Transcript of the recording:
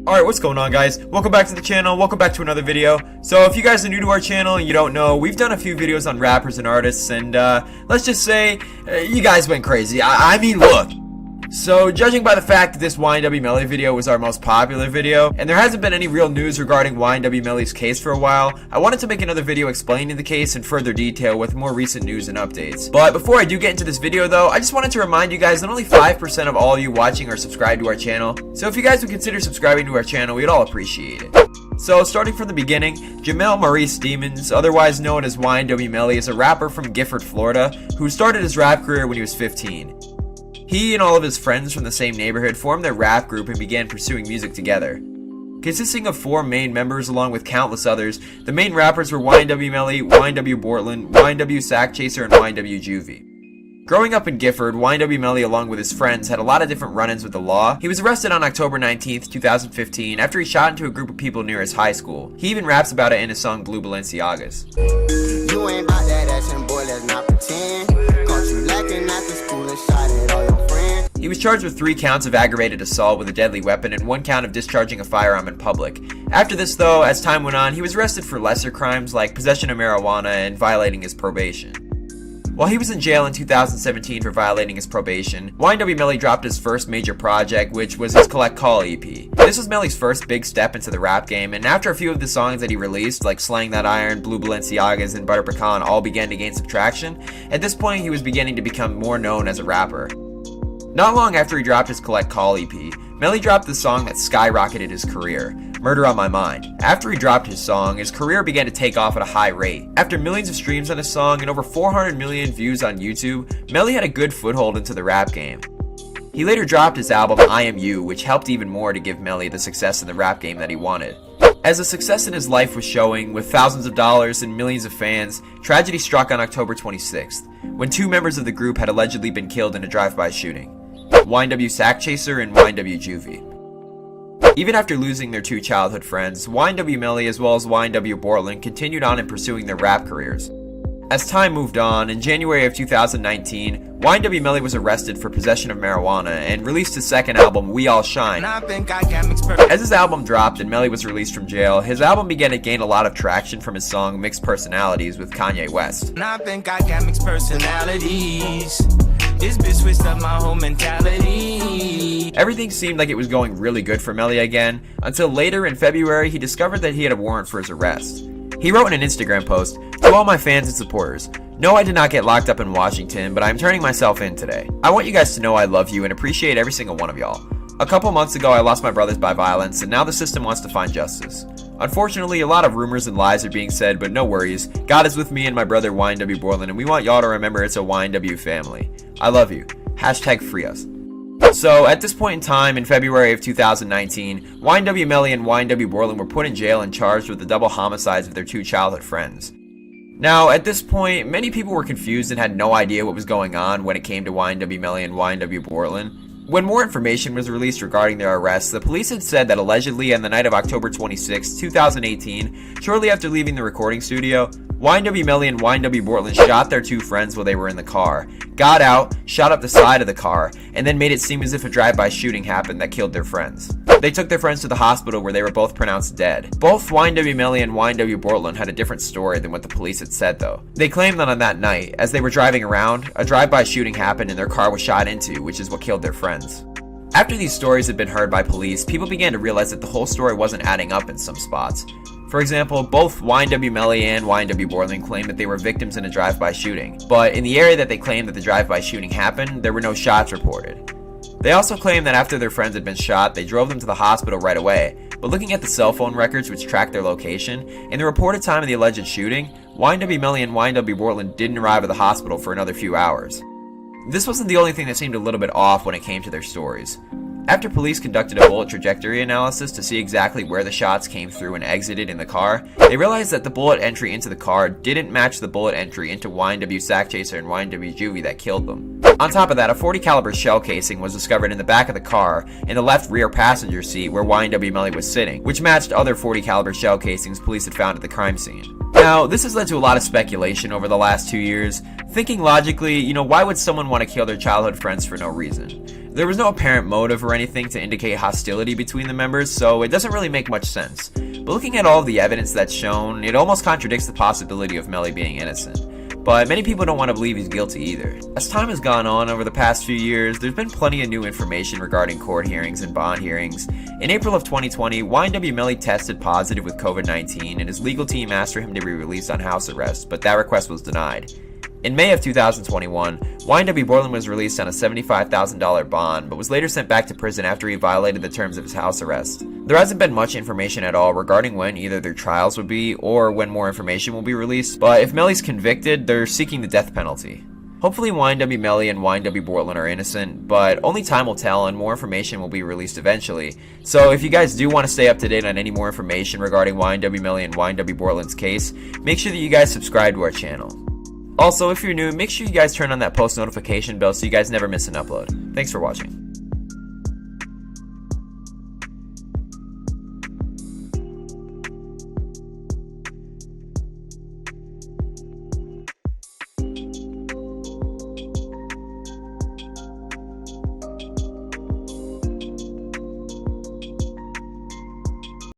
Alright, what's going on, guys? Welcome back to the channel, welcome back to another video. So if you guys are new to our channel and you don't know, we've done a few videos on rappers and artists, and let's just say, you guys went crazy. I mean, look. So, judging by the fact that this Ynw Melly video was our most popular video, and there hasn't been any real news regarding Ynw Melly's case for a while, I wanted to make another video explaining the case in further detail with more recent news and updates. But before I do get into this video though, I just wanted to remind you guys that only 5% of all of you watching are subscribed to our channel, so if you guys would consider subscribing to our channel, we'd all appreciate it. So, starting from the beginning, Ynw Maurice Demons, otherwise known as Ynw Melly, is a rapper from Gifford, Florida, who started his rap career when he was 15. He and all of his friends from the same neighborhood formed their rap group and began pursuing music together. Consisting of 4 main members along with countless others, the main rappers were Ynw Melly, Ynw Bortland, Ynw Sackchaser, and Ynw Juvie. Growing up in Gifford, Ynw Melly along with his friends had a lot of different run-ins with the law. He was arrested on October 19th, 2015 after he shot into a group of people near his high school. He even raps about it in his song Blue Balenciagas. You ain't about that action, boy, let's not pretend. Caught you lacking after school and shot at all your friends. He was charged with 3 counts of aggravated assault with a deadly weapon and 1 count of discharging a firearm in public. After this though, as time went on, he was arrested for lesser crimes like possession of marijuana and violating his probation. While he was in jail in 2017 for violating his probation, Ynw Melly dropped his first major project, which was his Collect Call EP. This was Melly's first big step into the rap game, and after a few of the songs that he released, like Slang That Iron, Blue Balenciagas, and Butter Pecan all began to gain some traction, at this point he was beginning to become more known as a rapper. Not long after he dropped his Collect Call EP, Melly dropped the song that skyrocketed his career, Murder on My Mind. After he dropped his song, his career began to take off at a high rate. After millions of streams on his song and over 400 million views on YouTube, Melly had a good foothold into the rap game. He later dropped his album I Am You, which helped even more to give Melly the success in the rap game that he wanted. As the success in his life was showing, with thousands of dollars and millions of fans, tragedy struck on October 26th, when 2 members of the group had allegedly been killed in a drive-by shooting. Ynw Sackchaser and Ynw Juvie. Even after losing their 2 childhood friends, Ynw Melly as well as Ynw Bortland continued on in pursuing their rap careers. As time moved on, in January of 2019, Ynw Melly was arrested for possession of marijuana and released his second album, We All Shine. As his album dropped and Melly was released from jail, his album began to gain a lot of traction from his song Mixed Personalities with Kanye West. This bitch switched up my whole mentality. Everything seemed like it was going really good for Melly again, until later in February he discovered that he had a warrant for his arrest. He wrote in an Instagram post, "To all my fans and supporters, no, I did not get locked up in Washington, but I am turning myself in today. I want you guys to know I love you and appreciate every single one of y'all. A couple months ago I lost my brothers by violence, and now the system wants to find justice. Unfortunately, a lot of rumors and lies are being said, but no worries. God is with me and my brother Ynw Bortland, and we want y'all to remember it's a Ynw family. I love you. Hashtag free us." So, at this point in time, in February of 2019, Ynw Melly and Ynw Bortland were put in jail and charged with the double homicides of their 2 childhood friends. Now, at this point, many people were confused and had no idea what was going on when it came to Ynw Melly and Ynw Bortland. When more information was released regarding their arrests, the police had said that allegedly on the night of October 26, 2018, shortly after leaving the recording studio, Ynw Melly and Ynw Bortland shot their 2 friends while they were in the car, got out, shot up the side of the car, and then made it seem as if a drive-by shooting happened that killed their friends. They took their friends to the hospital where they were both pronounced dead. Both Ynw Melly and Ynw Bortland had a different story than what the police had said though. They claimed that on that night, as they were driving around, a drive-by shooting happened and their car was shot into, which is what killed their friends. After these stories had been heard by police, people began to realize that the whole story wasn't adding up in some spots. For example, both Ynw Melly and Ynw Bortland claimed that they were victims in a drive-by shooting, but in the area that they claimed that the drive-by shooting happened, there were no shots reported. They also claimed that after their friends had been shot, they drove them to the hospital right away, but looking at the cell phone records which tracked their location, in the reported time of the alleged shooting, Ynw Melly and Ynw Bortland didn't arrive at the hospital for another few hours. This wasn't the only thing that seemed a little bit off when it came to their stories. After police conducted a bullet trajectory analysis to see exactly where the shots came through and exited in the car, they realized that the bullet entry into the car didn't match the bullet entry into Ynw Sackchaser and Ynw Juvie that killed them. On top of that, a .40 caliber shell casing was discovered in the back of the car in the left rear passenger seat where Ynw Melly was sitting, which matched other .40 caliber shell casings police had found at the crime scene. Now, this has led to a lot of speculation over the last 2 years. Thinking logically, why would someone want to kill their childhood friends for no reason? There was no apparent motive or anything to indicate hostility between the members, so it doesn't really make much sense. But looking at all of the evidence that's shown, it almost contradicts the possibility of Melly being innocent. But many people don't want to believe he's guilty either. As time has gone on over the past few years, there's been plenty of new information regarding court hearings and bond hearings. In April of 2020, Ynw Melly tested positive with COVID-19 and his legal team asked for him to be released on house arrest, but that request was denied. In May of 2021, Ynw Borland was released on a $75,000 bond, but was later sent back to prison after he violated the terms of his house arrest. There hasn't been much information at all regarding when either their trials would be or when more information will be released, but if Melly's convicted, they're seeking the death penalty. Hopefully Ynw Melly and Ynw Borland are innocent, but only time will tell and more information will be released eventually. So if you guys do want to stay up to date on any more information regarding Ynw Melly and Ynw Borland's case, make sure that you guys subscribe to our channel. Also, if you're new, make sure you guys turn on that post notification bell so you guys never miss an upload. Thanks for watching.